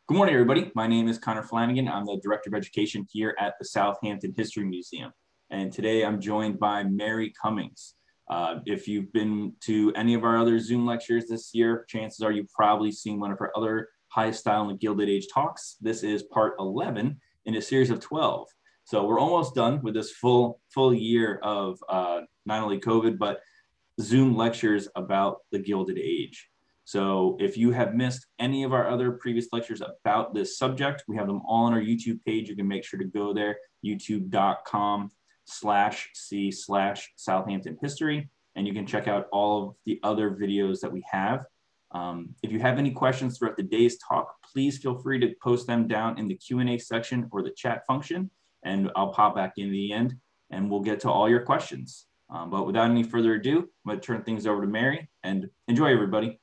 Good morning, everybody. My name is Connor Flanagan. I'm the Director of Education here at the Southampton History Museum. And today I'm joined by Mary Cummings. If you've been to any of our other Zoom lectures this year, chances are you've probably seen one of her other high style and Gilded Age talks. This is part 11 in a series of 12. So we're almost done with this full year of not only COVID, but Zoom lectures about the Gilded Age. So if you have missed any of our other previous lectures about this subject, we have them all on our YouTube page. You can make sure to go there, youtube.com/c/Southampton History, and you can check out all of the other videos that we have. If you have any questions throughout the day's talk, please feel free to post them down in the Q&A section or the chat function, and I'll pop back in the end and we'll get to all your questions. But without any further ado, I'm going to turn things over to Mary, and enjoy, everybody.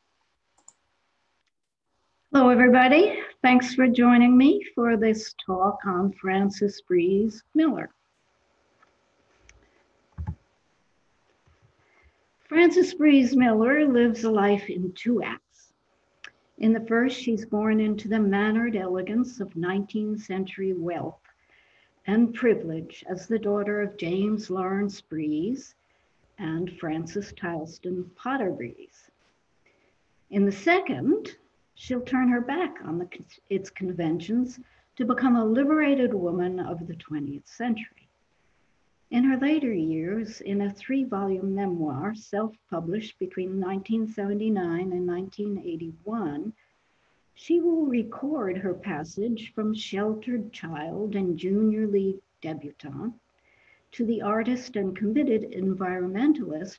Hello, everybody. Thanks for joining me for this talk on Frances Breese Miller. Frances Breese Miller lives a life in two acts. In the first, she's born into the mannered elegance of 19th century wealth and privilege as the daughter of James Breese and Frances Tileston Breese. In the second, she'll turn her back on its conventions to become a liberated woman of the 20th century. In her later years, in a 3-volume memoir self-published between 1979 and 1981, she will record her passage from sheltered child and junior league debutante to the artist and committed environmentalist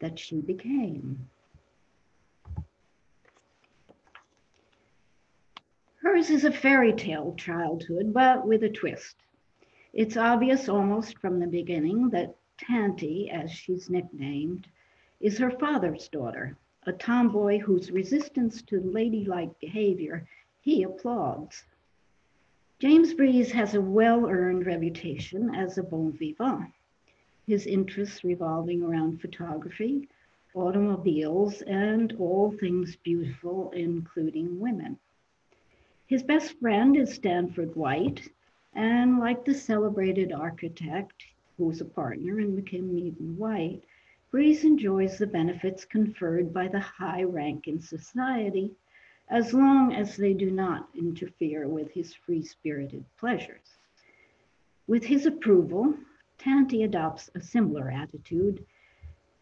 that she became. Hers is a fairy tale childhood, but with a twist. It's obvious almost from the beginning that Tanty, as she's nicknamed, is her father's daughter, a tomboy whose resistance to ladylike behavior he applauds. James Breese has a well-earned reputation as a bon vivant, his interests revolving around photography, automobiles, and all things beautiful, including women. His best friend is Stanford White, and like the celebrated architect, who's a partner in McKim White, Breese enjoys the benefits conferred by the high rank in society, as long as they do not interfere with his free-spirited pleasures. With his approval, Tanty adopts a similar attitude,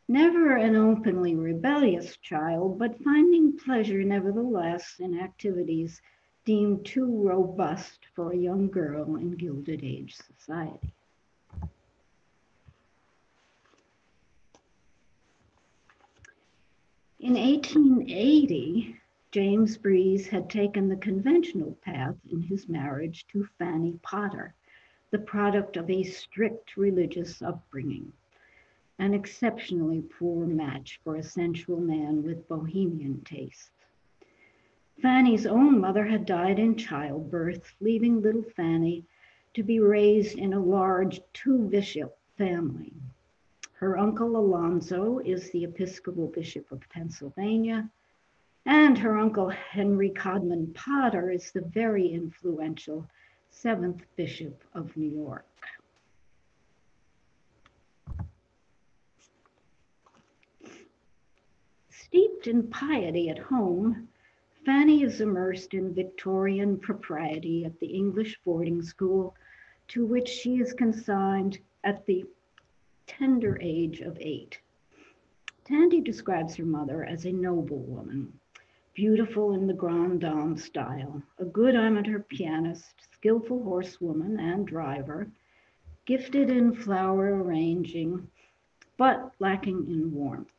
never an openly rebellious child, but finding pleasure nevertheless in activities deemed too robust for a young girl in Gilded Age society. In 1880, James Breese had taken the conventional path in his marriage to Fanny Potter, the product of a strict religious upbringing, an exceptionally poor match for a sensual man with bohemian tastes. Fanny's own mother had died in childbirth, leaving little Fanny to be raised in a large 2-bishop family. Her uncle Alonzo is the Episcopal Bishop of Pennsylvania, and her uncle Henry Codman Potter is the very influential 7th Bishop of New York. Steeped in piety at home, Fanny is immersed in Victorian propriety at the English boarding school to which she is consigned at the tender age of 8. Tanty describes her mother as a noble woman, beautiful in the grande dame style, a good amateur pianist, skillful horsewoman and driver, gifted in flower arranging, but lacking in warmth.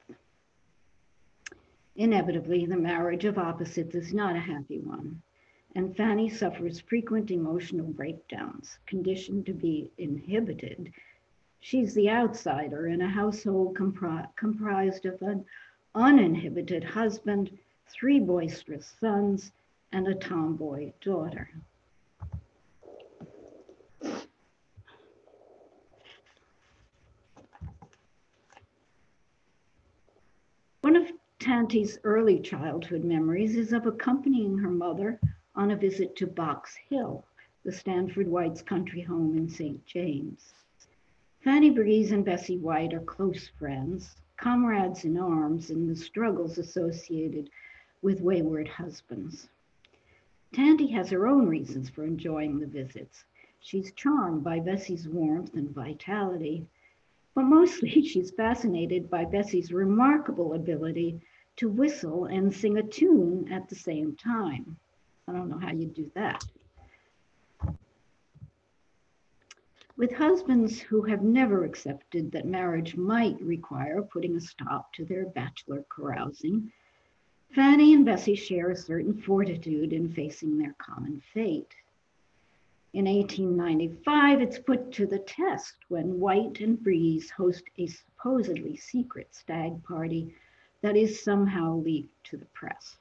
Inevitably, the marriage of opposites is not a happy one, and Fanny suffers frequent emotional breakdowns, conditioned to be inhibited. She's the outsider in a household comprised of an uninhibited husband, 3 boisterous sons, and a tomboy daughter. One of Tanty's early childhood memories is of accompanying her mother on a visit to Box Hill, the Stanford White's country home in St. James. Fanny Breese and Bessie White are close friends, comrades in arms in the struggles associated with wayward husbands. Tanty has her own reasons for enjoying the visits. She's charmed by Bessie's warmth and vitality, but mostly she's fascinated by Bessie's remarkable ability to whistle and sing a tune at the same time. I don't know how you do that. With husbands who have never accepted that marriage might require putting a stop to their bachelor carousing, Fanny and Bessie share a certain fortitude in facing their common fate. In 1895, it's put to the test when White and Breese host a supposedly secret stag party that is somehow leaked to the press.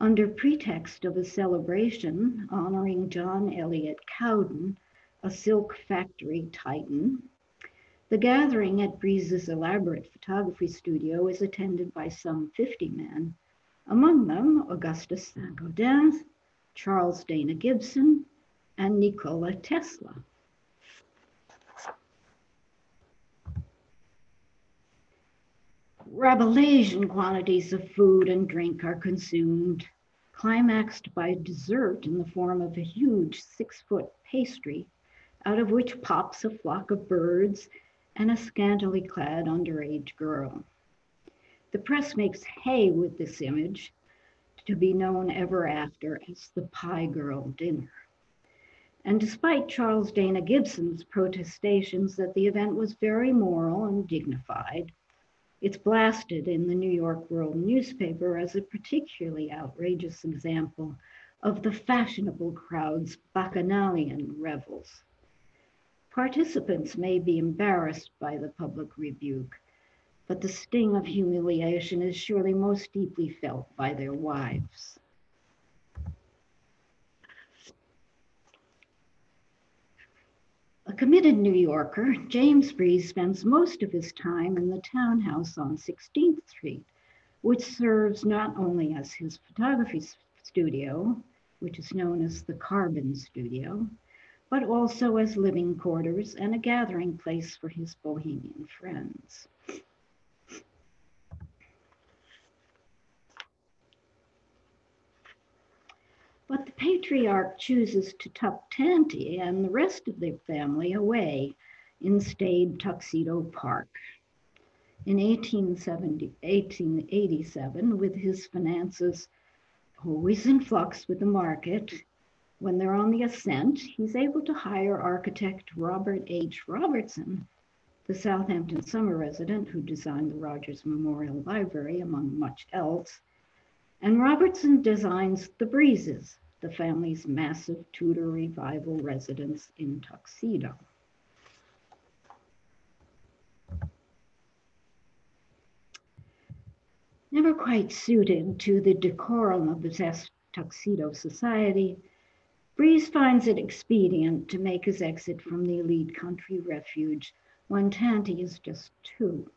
Under pretext of a celebration honoring John Eliot Cowden, a silk factory titan, the gathering at Breese's elaborate photography studio is attended by some 50 men, among them Augustus Saint-Gaudens, Charles Dana Gibson, and Nikola Tesla. Rabelaisian quantities of food and drink are consumed, climaxed by dessert in the form of a huge 6-foot pastry, out of which pops a flock of birds and a scantily clad underage girl. The press makes hay with this image, to be known ever after as the Pie Girl dinner. And despite Charles Dana Gibson's protestations that the event was very moral and dignified, it's blasted in the New York World newspaper as a particularly outrageous example of the fashionable crowd's bacchanalian revels. Participants may be embarrassed by the public rebuke, but the sting of humiliation is surely most deeply felt by their wives. A committed New Yorker, James Breese spends most of his time in the townhouse on 16th Street, which serves not only as his photography studio, which is known as the Carbon Studio, but also as living quarters and a gathering place for his bohemian friends. But the patriarch chooses to tuck Tanty and the rest of their family away in staid Tuxedo Park. In 1887, with his finances always in flux with the market, when they're on the ascent, he's able to hire architect Robert H. Robertson, the Southampton summer resident who designed the Rogers Memorial Library, among much else. And Robertson designs the Breeses, the family's massive Tudor Revival residence in Tuxedo. Never quite suited to the decorum of the Tuxedo society, Breese finds it expedient to make his exit from the elite country refuge when Tanty is just 2.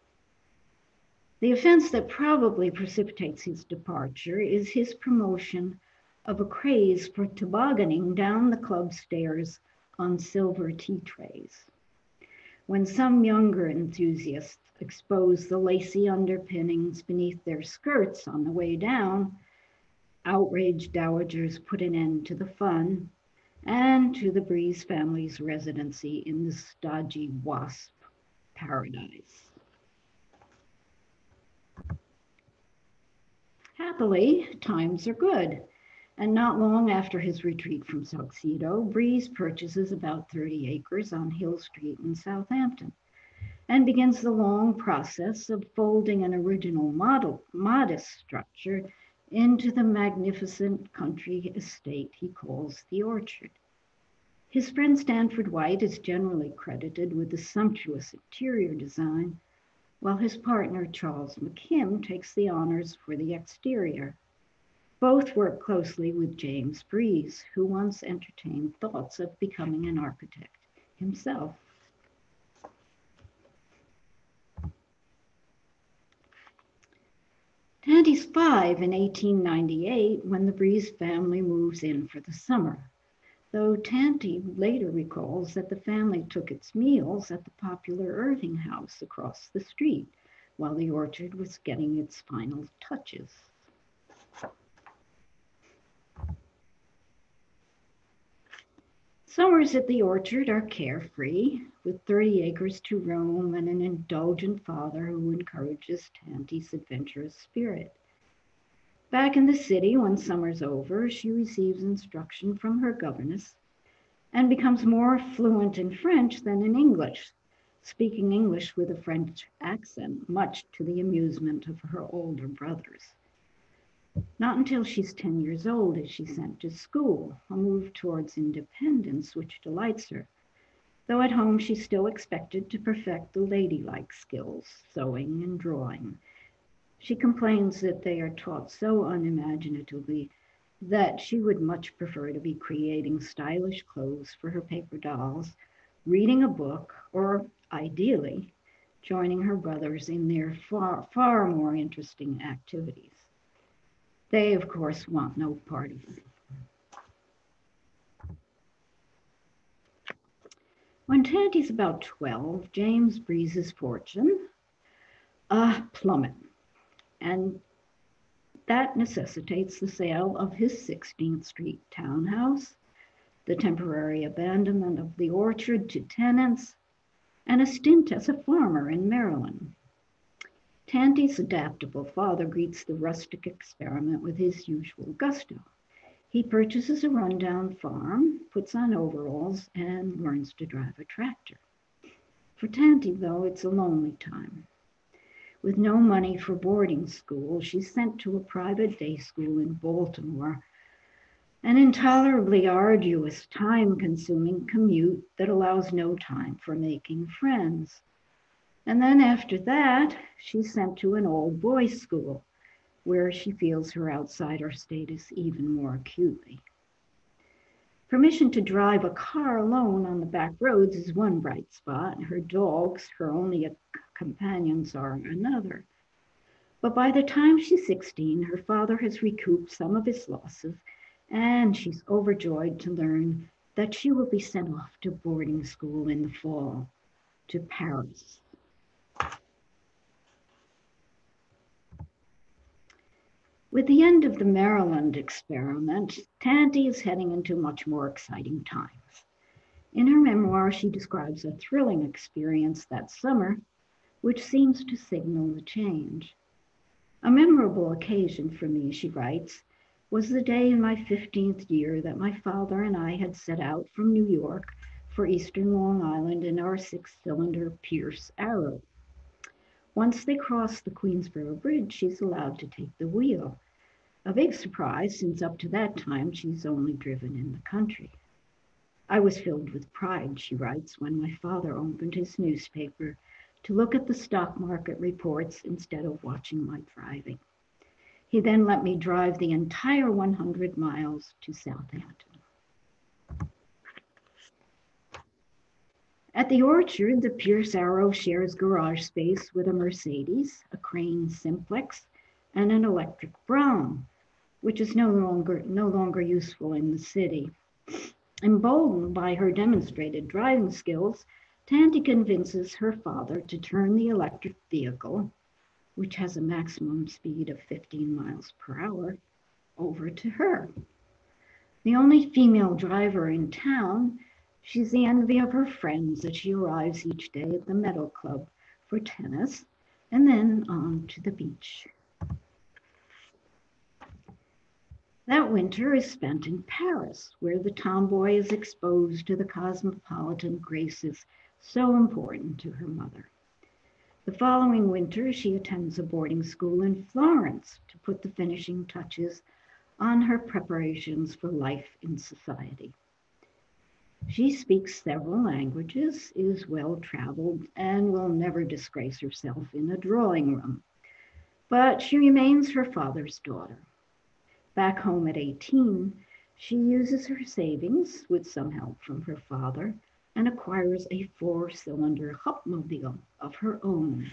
The offense that probably precipitates his departure is his promotion of a craze for tobogganing down the club stairs on silver tea trays. When some younger enthusiasts expose the lacy underpinnings beneath their skirts on the way down, outraged dowagers put an end to the fun and to the Breese family's residency in the stodgy wasp paradise. Happily, times are good, and not long after his retreat from Tuxedo, Breese purchases about 30 acres on Hill Street in Southampton and begins the long process of folding an original modest structure into the magnificent country estate he calls the Orchard. His friend Stanford White is generally credited with the sumptuous interior design, while his partner Charles McKim takes the honors for the exterior. Both work closely with James Breese, who once entertained thoughts of becoming an architect himself. Tanty's 5 in 1898 when the Breese family moves in for the summer, though Tanty later recalls that the family took its meals at the popular Irving house across the street while the orchard was getting its final touches. Summers at the orchard are carefree, with 30 acres to roam and an indulgent father who encourages Tanty's adventurous spirit. Back in the city, when summer's over, she receives instruction from her governess and becomes more fluent in French than in English, speaking English with a French accent, much to the amusement of her older brothers. Not until she's 10 years old is she sent to school, a move towards independence which delights her, though at home she's still expected to perfect the ladylike skills, sewing and drawing. She complains that they are taught so unimaginatively that she would much prefer to be creating stylish clothes for her paper dolls, reading a book, or ideally, joining her brothers in their far more interesting activities. They, of course, want no part of it. When Tanty's about 12, James Breese's fortune plummet, and that necessitates the sale of his 16th Street townhouse, the temporary abandonment of the orchard to tenants, and a stint as a farmer in Maryland. Tanty's adaptable father greets the rustic experiment with his usual gusto. He purchases a rundown farm, puts on overalls, and learns to drive a tractor. For Tanty, though, it's a lonely time. With no money for boarding school, she's sent to a private day school in Baltimore, an intolerably arduous, time-consuming commute that allows no time for making friends. And then after that, she's sent to an old boys' school, where she feels her outsider status even more acutely. Permission to drive a car alone on the back roads is one bright spot. Her dogs, her only companions, are another. But by the time she's 16, her father has recouped some of his losses, and she's overjoyed to learn that she will be sent off to boarding school in the fall to Paris. With the end of the Maryland experiment, Tanty is heading into much more exciting times. In her memoir, she describes a thrilling experience that summer, which seems to signal the change. A memorable occasion for me, she writes, was the day in my 15th year that my father and I had set out from New York for eastern Long Island in our 6-cylinder Pierce Arrow. Once they cross the Queensboro Bridge, she's allowed to take the wheel. A big surprise, since up to that time she's only driven in the country. I was filled with pride, she writes, when my father opened his newspaper to look at the stock market reports instead of watching my driving. He then let me drive the entire 100 miles to Southampton. At the orchard, the Pierce Arrow shares garage space with a Mercedes, a Crane Simplex, and an electric Brown, which is no longer useful in the city. Emboldened by her demonstrated driving skills, Tanty convinces her father to turn the electric vehicle, which has a maximum speed of 15 miles per hour, over to her. The only female driver in town, she's the envy of her friends as she arrives each day at the Meadow Club for tennis and then on to the beach. That winter is spent in Paris, where the tomboy is exposed to the cosmopolitan graces so important to her mother. The following winter, she attends a boarding school in Florence to put the finishing touches on her preparations for life in society. She speaks several languages, is well-traveled, and will never disgrace herself in a drawing room. But she remains her father's daughter. Back home at 18, she uses her savings, with some help from her father, and acquires a 4-cylinder Hupmobile of her own.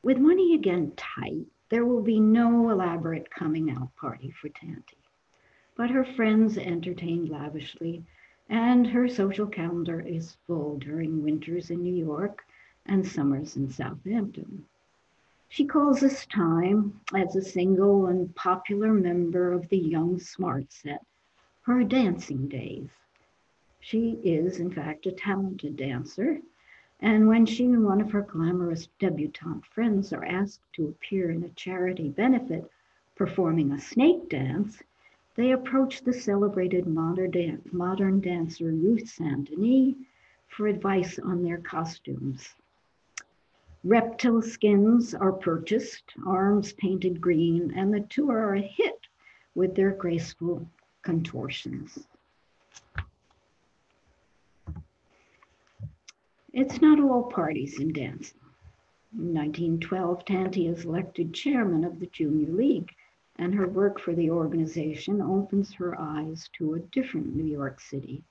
With money again tight, there will be no elaborate coming out party for Tanty. But her friends entertain lavishly, and her social calendar is full during winters in New York and summers in Southampton. She calls this time, as a single and popular member of the young smart set, her dancing days. She is, in fact, a talented dancer, and when she and one of her glamorous debutante friends are asked to appear in a charity benefit performing a snake dance, they approach the celebrated modern dancer Ruth Saint Denis for advice on their costumes. Reptile skins are purchased, arms painted green, and the two are a hit with their graceful contortions. It's not all parties in dancing. In 1912, Tanty is elected chairman of the Junior League, and her work for the organization opens her eyes to a different New York City.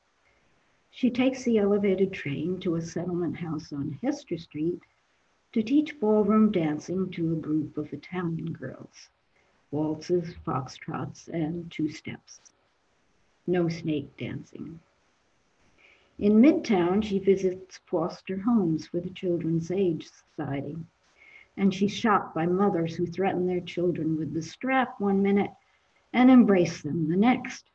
She takes the elevated train to a settlement house on Hester Street to teach ballroom dancing to a group of Italian girls, waltzes, foxtrots, and two-steps. No snake dancing. In Midtown, she visits foster homes for the Children's Aid Society, and she's shocked by mothers who threaten their children with the strap one minute and embrace them the next.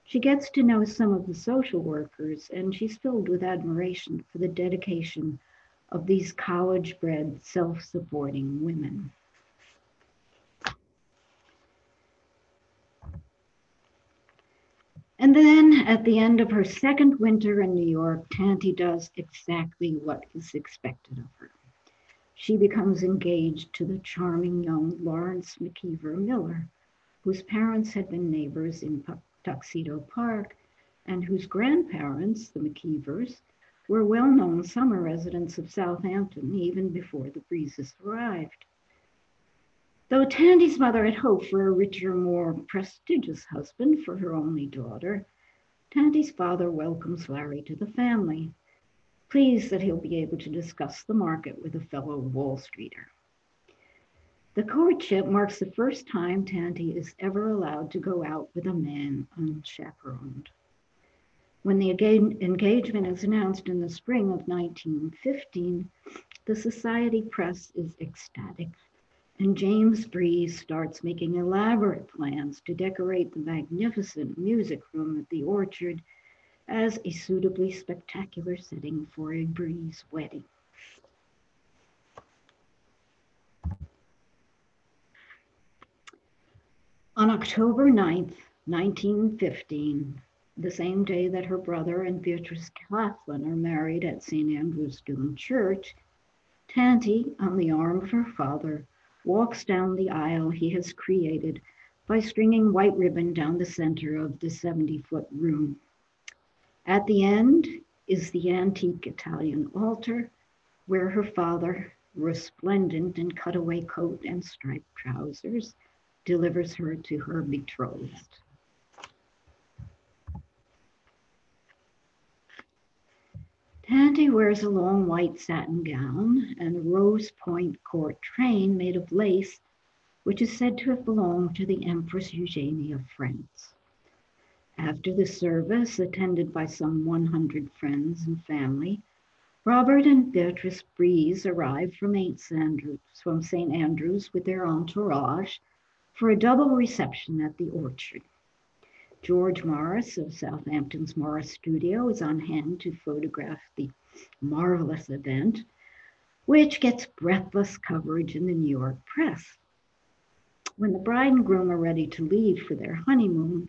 She gets to know some of the social workers, and she's filled with admiration for the dedication of these college-bred, self-supporting women. And then at the end of her second winter in New York, Tanty does exactly what is expected of her. She becomes engaged to the charming young Lawrence McKeever Miller, whose parents had been neighbors in Tuxedo Park and whose grandparents, the McKeevers, were well-known summer residents of Southampton even before the Breeses arrived. Though Tanty's mother had hoped for a richer, more prestigious husband for her only daughter, Tanty's father welcomes Larry to the family, pleased that he'll be able to discuss the market with a fellow Wall Streeter. The courtship marks the first time Tanty is ever allowed to go out with a man unchaperoned. When the engagement is announced in the spring of 1915, the society press is ecstatic, and James Breese starts making elaborate plans to decorate the magnificent music room at the Orchard as a suitably spectacular setting for a Breese wedding. On October 9th, 1915, the same day that her brother and Beatrice Claflin are married at St. Andrew's Doon Church, Tanty, on the arm of her father, walks down the aisle he has created by stringing white ribbon down the center of the 70-foot room. At the end is the antique Italian altar where her father, resplendent in cutaway coat and striped trousers, delivers her to her betrothed. Tanty wears a long white satin gown and a rose point court train made of lace, which is said to have belonged to the Empress Eugenie of France. After the service, attended by some 100 friends and family, Robert and Beatrice Breese arrived from St. Andrews with their entourage for a double reception at the Orchard. George Morris of Southampton's Morris Studio is on hand to photograph the marvelous event, which gets breathless coverage in the New York press. When the bride and groom are ready to leave for their honeymoon,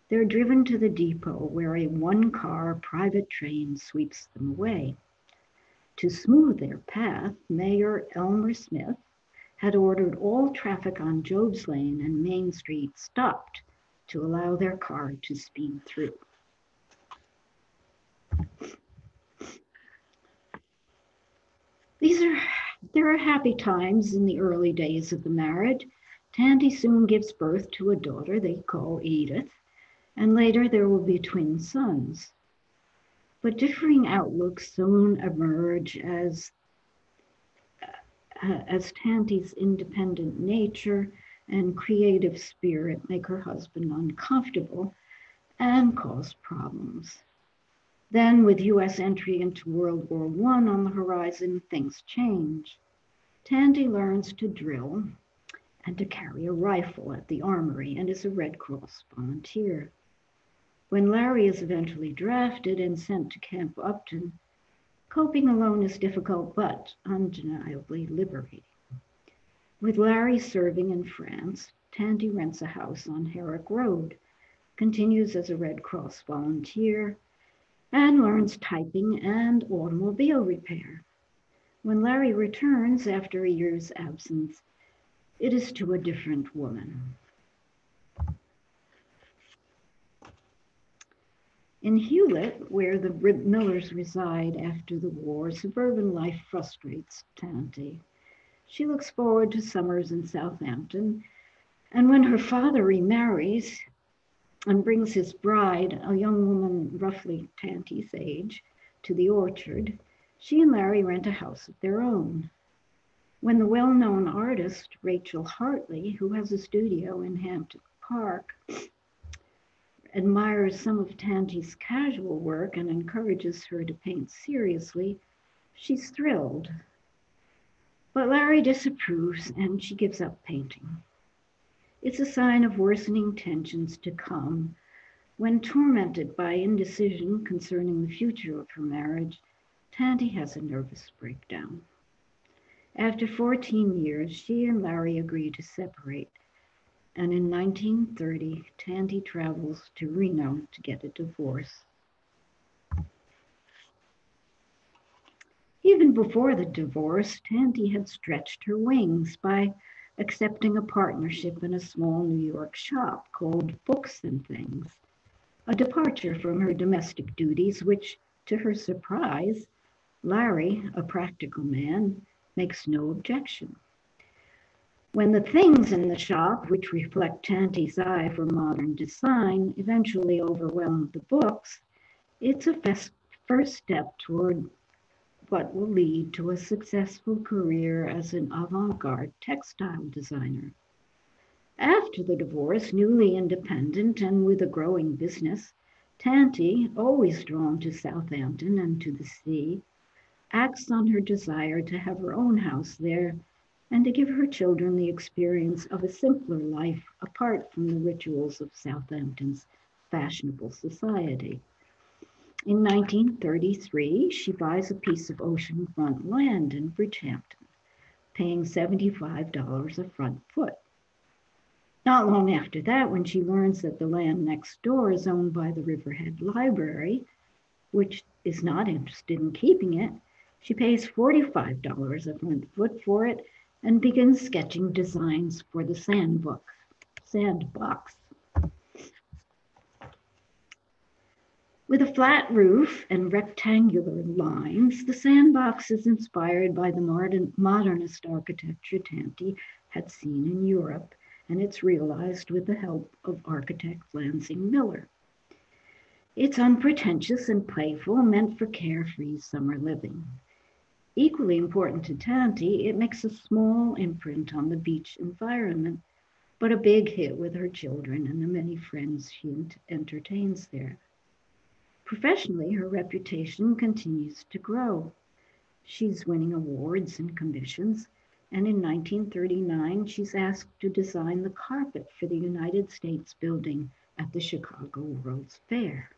they're driven to the depot where a one-car private train sweeps them away. To smooth their path, Mayor Elmer Smith had ordered all traffic on Job's Lane and Main Street stopped to allow their car to speed through. There are happy times in the early days of the marriage. Tanty soon gives birth to a daughter they call Edith, and later there will be twin sons. But differing outlooks soon emerge as Tanty's independent nature and creative spirit make her husband uncomfortable and cause problems. Then, with US entry into World War I on the horizon, things change. Tanty learns to drill and to carry a rifle at the armory and is a Red Cross volunteer. When Larry is eventually drafted and sent to Camp Upton, coping alone is difficult but undeniably liberating. With Larry serving in France, Tanty rents a house on Herrick Road, continues as a Red Cross volunteer, and learns typing and automobile repair. When Larry returns after a year's absence, it is to a different woman. In Hewlett, where the Millers reside after the war, suburban life frustrates Tanty. She looks forward to summers in Southampton, and when her father remarries and brings his bride, a young woman roughly Tanty's age, to the orchard, she and Larry rent a house of their own. When the well-known artist Rachel Hartley, who has a studio in Hampton Park, admires some of Tanty's casual work and encourages her to paint seriously, she's thrilled. But Larry disapproves and she gives up painting. It's a sign of worsening tensions to come when, tormented by indecision concerning the future of her marriage, Tanty has a nervous breakdown. After 14 years, she and Larry agree to separate, and in 1930, Tanty travels to Reno to get a divorce. Even before the divorce, Tanty had stretched her wings by accepting a partnership in a small New York shop called Books and Things, a departure from her domestic duties, which, to her surprise, Larry, a practical man, makes no objection. When the things in the shop, which reflect Tanty's eye for modern design, eventually overwhelm the books, it's a first step toward what will lead to a successful career as an avant-garde textile designer. After the divorce, newly independent and with a growing business, Tanty, always drawn to Southampton and to the sea, acts on her desire to have her own house there and to give her children the experience of a simpler life apart from the rituals of Southampton's fashionable society. In 1933, she buys a piece of oceanfront land in Bridgehampton, paying $75 a front foot. Not long after that, when she learns that the land next door is owned by the Riverhead Library, which is not interested in keeping it, she pays $45 a front foot for it and begins sketching designs for the sandbox. With a flat roof and rectangular lines, the sandbox is inspired by the modernist architecture Tanty had seen in Europe, and it's realized with the help of architect Lansing Miller. It's unpretentious and playful, meant for carefree summer living. Equally important to Tanty, it makes a small imprint on the beach environment, but a big hit with her children and the many friends she entertains there. Professionally, her reputation continues to grow. She's winning awards and commissions, and in 1939, she's asked to design the carpet for the United States building at the Chicago World's Fair.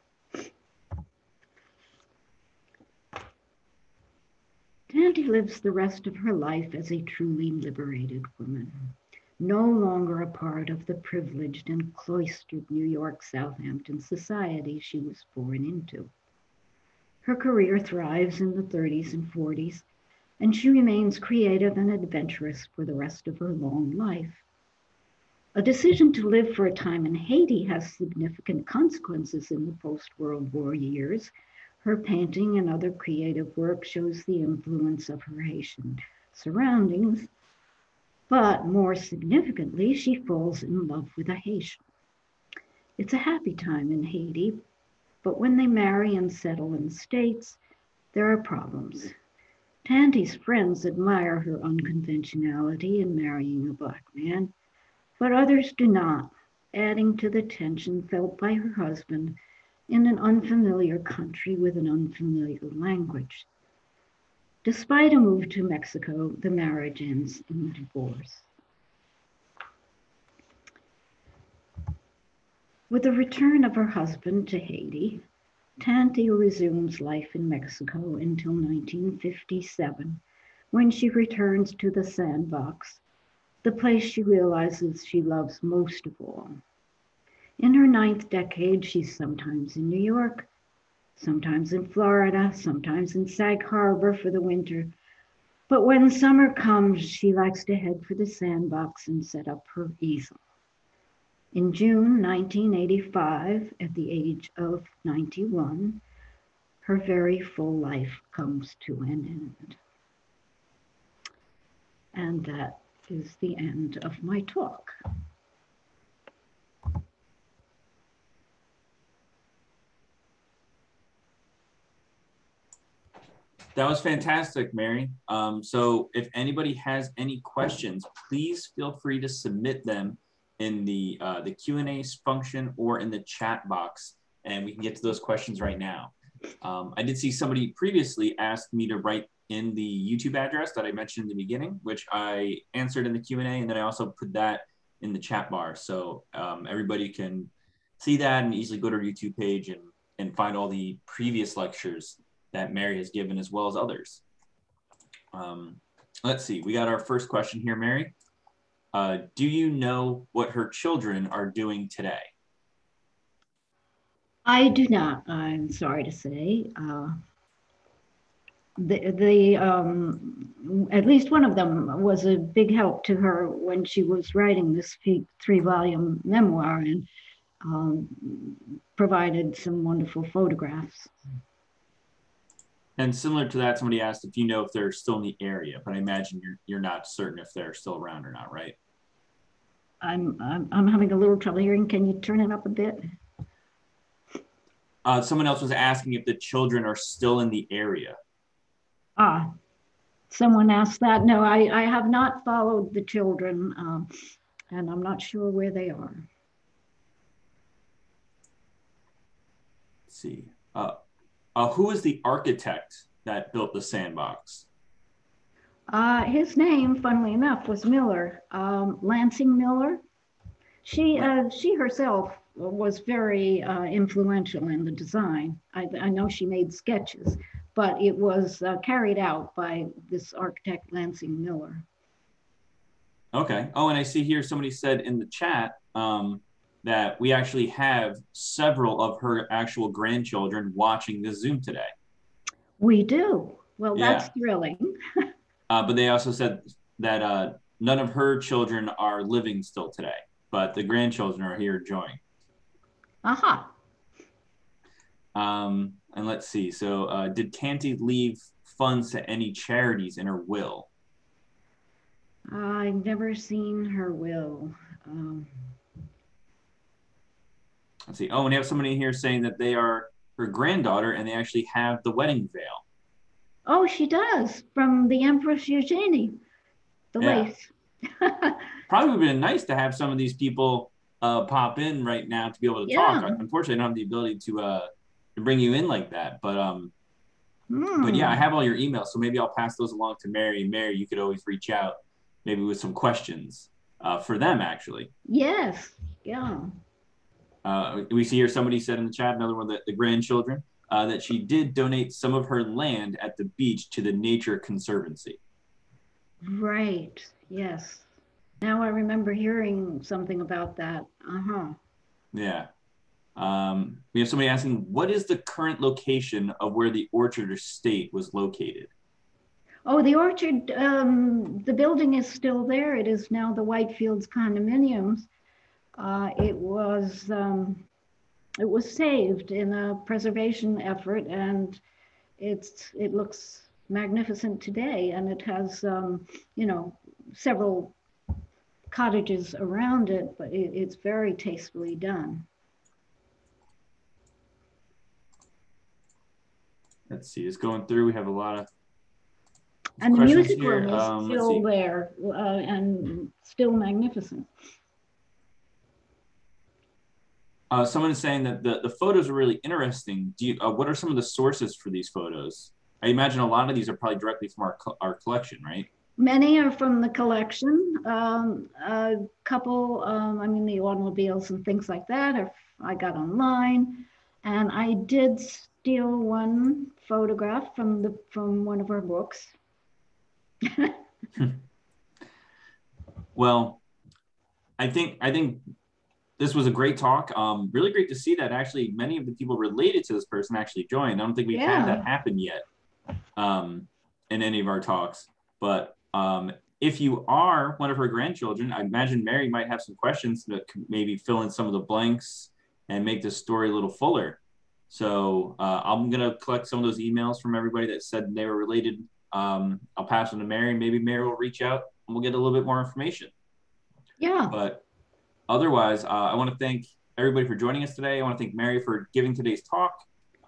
Tanty lives the rest of her life as a truly liberated woman, no longer a part of the privileged and cloistered New York Southampton society she was born into. Her career thrives in the 30s and 40s, and she remains creative and adventurous for the rest of her long life. A decision to live for a time in Haiti has significant consequences in the post-World War years. Her painting and other creative work shows the influence of her Haitian surroundings, but more significantly, she falls in love with a Haitian. It's a happy time in Haiti, but when they marry and settle in the States, there are problems. Tanty's friends admire her unconventionality in marrying a black man, but others do not, adding to the tension felt by her husband in an unfamiliar country with an unfamiliar language. Despite a move to Mexico, the marriage ends in divorce. With the return of her husband to Haiti, Tanty resumes life in Mexico until 1957, when she returns to the sandbox, the place she realizes she loves most of all. In her ninth decade, she's sometimes in New York, sometimes in Florida, sometimes in Sag Harbor for the winter. But when summer comes, she likes to head for the sandbox and set up her easel. In June 1985, at the age of 91, her very full life comes to an end. And that is the end of my talk. That was fantastic, Mary. So if anybody has any questions, please feel free to submit them in the Q&A function or in the chat box, and we can get to those questions right now. I did see somebody previously asked me to write in the YouTube address that I mentioned in the beginning, which I answered in the Q&A, and then I also put that in the chat bar. So everybody can see that and easily go to our YouTube page and find all the previous lectures that Mary has given, as well as others. Let's see, we got our first question here, Mary. Do you know what her children are doing today? I do not, I'm sorry to say. At least one of them was a big help to her when she was writing this 3-volume memoir, and provided some wonderful photographs. And similar to that, somebody asked if you know if they're still in the area, but I imagine you're not certain if they're still around or not, right? I'm having a little trouble hearing. Can you turn it up a bit? Someone else was asking if the children are still in the area. Someone asked that. No, I have not followed the children, and I'm not sure where they are. Let's see. Who is the architect that built the sandbox? His name, funnily enough, was Miller, Lansing Miller. She herself was very influential in the design. I know she made sketches, but it was carried out by this architect, Lansing Miller. Okay. Oh, and I see here somebody said in the chat that we actually have several of her actual grandchildren watching this Zoom today. We do. Well, that's thrilling. But they also said that none of her children are living still today, but the grandchildren are here enjoying. Aha. And let's see. So did Tanty leave funds to any charities in her will? I've never seen her will. Let's see. Oh, and we have somebody here saying that they are her granddaughter and they actually have the wedding veil. Oh, she does, from the Empress Eugenie, the lace. Probably would have been nice to have some of these people pop in right now to be able to talk. Unfortunately, I don't have the ability to bring you in like that. But yeah, I have all your emails, so maybe I'll pass those along to Mary. Mary, you could always reach out maybe with some questions for them, actually. Yes, yeah. We see here somebody said in the chat, another one, the grandchildren, that she did donate some of her land at the beach to the Nature Conservancy. Right, yes. Now I remember hearing something about that. Yeah. We have somebody asking, what is the current location of where the Orchard Estate was located? Oh, the Orchard, the building is still there. It is now the Whitefields condominiums. It was saved in a preservation effort, and it looks magnificent today, and it has several cottages around it, but it's very tastefully done. Let's see, just going through, we have a lot of And the Questions music here. room is Let's still see. there and still magnificent. Someone is saying that the photos are really interesting. What are some of the sources for these photos? I imagine a lot of these are probably directly from our collection, right? Many are from the collection. A couple, I mean, the automobiles and things like that, I got online, and I did steal one photograph from one of our books. Well, I think this was a great talk. Really great to see that actually many of the people related to this person actually joined. I don't think we've had that happen yet in any of our talks. But if you are one of her grandchildren, I imagine Mary might have some questions that could maybe fill in some of the blanks and make this story a little fuller. So I'm going to collect some of those emails from everybody that said they were related. I'll pass them to Mary. Maybe Mary will reach out and we'll get a little bit more information. Yeah. But otherwise, I want to thank everybody for joining us today. I want to thank Mary for giving today's talk.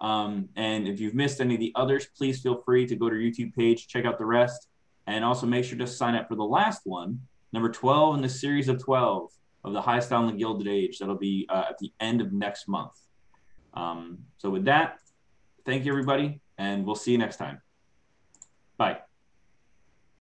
And if you've missed any of the others, please feel free to go to our YouTube page, check out the rest, and also make sure to sign up for the last one, number 12 in the series of 12 of the High Style and the Gilded Age. That'll be at the end of next month. So with that, thank you, everybody, and we'll see you next time. Bye.